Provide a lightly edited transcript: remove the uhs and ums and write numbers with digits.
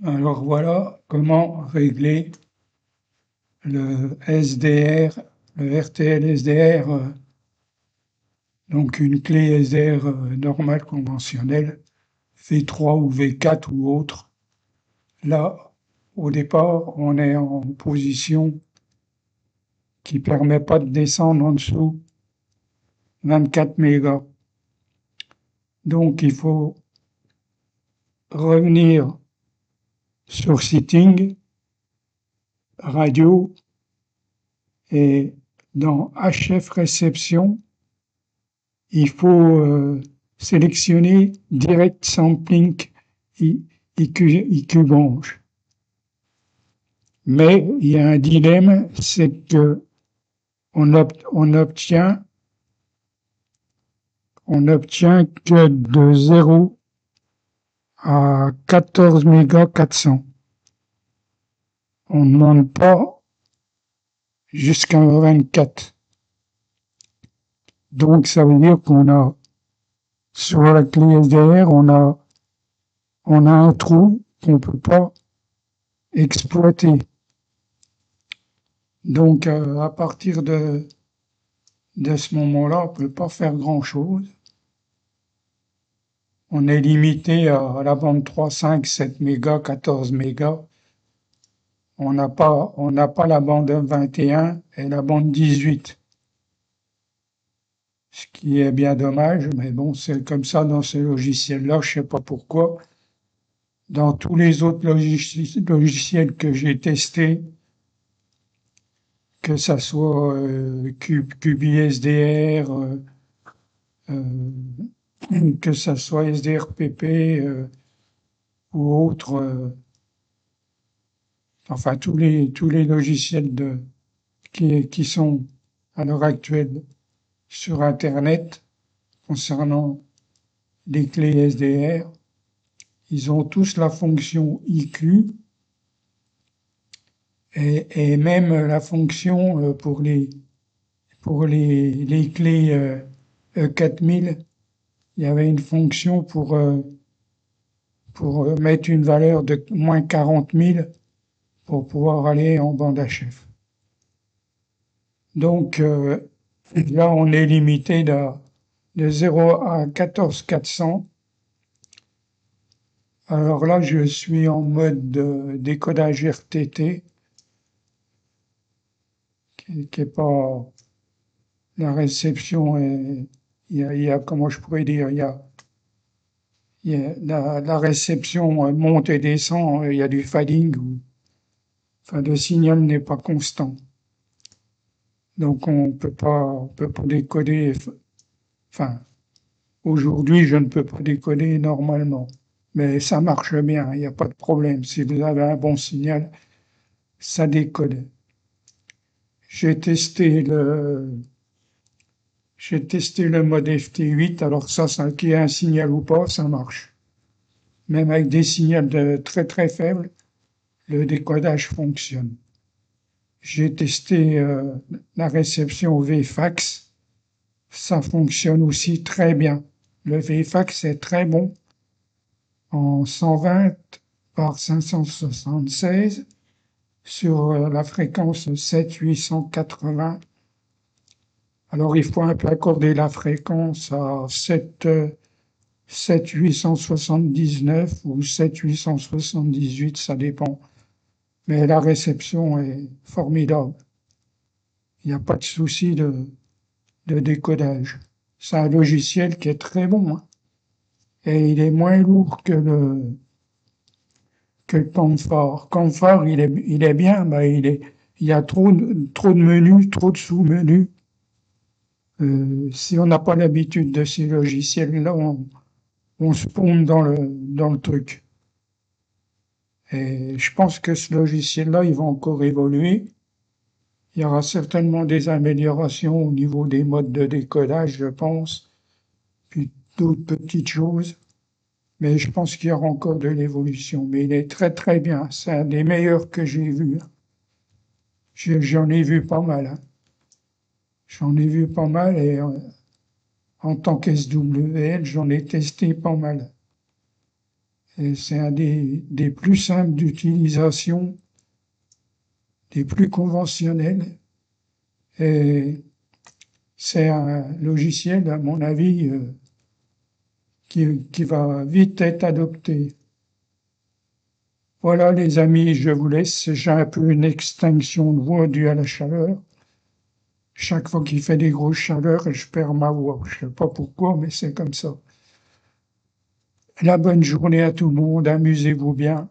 Alors voilà comment régler le SDR, le RTL SDR, donc une clé SDR normale conventionnelle, V3 ou V4 ou autre. Là, au départ, on est en position qui permet pas de descendre en dessous 24 mégas. Donc il faut revenir sur Setting, Radio, et dans HF réception, il faut sélectionner Direct Sampling IQ branche. Mais il y a un dilemme, c'est que on obtient que de 0 à 14 mégas 400. On ne monte pas jusqu'à 24. Donc ça veut dire qu'on a sur la clé SDR, on a un trou qu'on ne peut pas exploiter. Donc à partir de ce moment-là, on ne peut pas faire grand-chose. On est limité à la bande 3, 5, 7 mégas, 14 mégas. On n'a pas la bande 21 et la bande 18. Ce qui est bien dommage, mais bon, c'est comme ça dans ce logiciel-là, je sais pas pourquoi. Dans tous les autres logiciels que j'ai testés, que ça soit QBSDR, que ça soit SDRPP ou autre, enfin tous les logiciels qui sont à l'heure actuelle sur Internet concernant les clés SDR, ils ont tous la fonction IQ et même la fonction pour les clés E4000, il y avait une fonction pour mettre une valeur de moins 40 000 pour pouvoir aller en bande HF. Donc là, on est limité de 0 à 14 400. Alors là, je suis en mode décodage RTT, qui est pas la réception. Il y a comment je pourrais dire, il y a la réception monte et descend, il y a du fading, enfin le signal n'est pas constant. Donc on peut pas décoder, enfin aujourd'hui je ne peux pas décoder normalement. Mais ça marche bien, il n'y a pas de problème. Si vous avez un bon signal, ça décode. J'ai testé le mode FT8, alors ça qu'il y ait un signal ou pas, ça marche. Même avec des signaux très très faibles, le décodage fonctionne. J'ai testé la réception VFAX, ça fonctionne aussi très bien. Le VFAX est très bon en 120 par 576 sur la fréquence 7880. Alors il faut un peu accorder la fréquence à 7879 ou 7878, ça dépend. Mais la réception est formidable. Il n'y a pas de souci de décodage. C'est un logiciel qui est très bon, hein. Et il est moins lourd que le Camphor. Camphor, il est bien, mais il y a trop de menus, trop de sous-menus. Si on n'a pas l'habitude de ces logiciels-là, on se pompe dans le truc. Et je pense que ce logiciel-là, il va encore évoluer. Il y aura certainement des améliorations au niveau des modes de décodage, je pense, puis d'autres petites choses. Mais je pense qu'il y aura encore de l'évolution. Mais il est très très bien. C'est un des meilleurs que j'ai vus. J'en ai vu pas mal, hein. J'en ai vu pas mal et en tant qu'SWL, j'en ai testé pas mal. et c'est un des plus simples d'utilisation, des plus conventionnels, et c'est un logiciel, à mon avis, qui va vite être adopté. Voilà, les amis, je vous laisse. J'ai un peu une extinction de voix due à la chaleur. Chaque fois qu'il fait des grosses chaleurs, je perds ma voix. Je sais pas pourquoi, mais c'est comme ça. La bonne journée à tout le monde. Amusez-vous bien.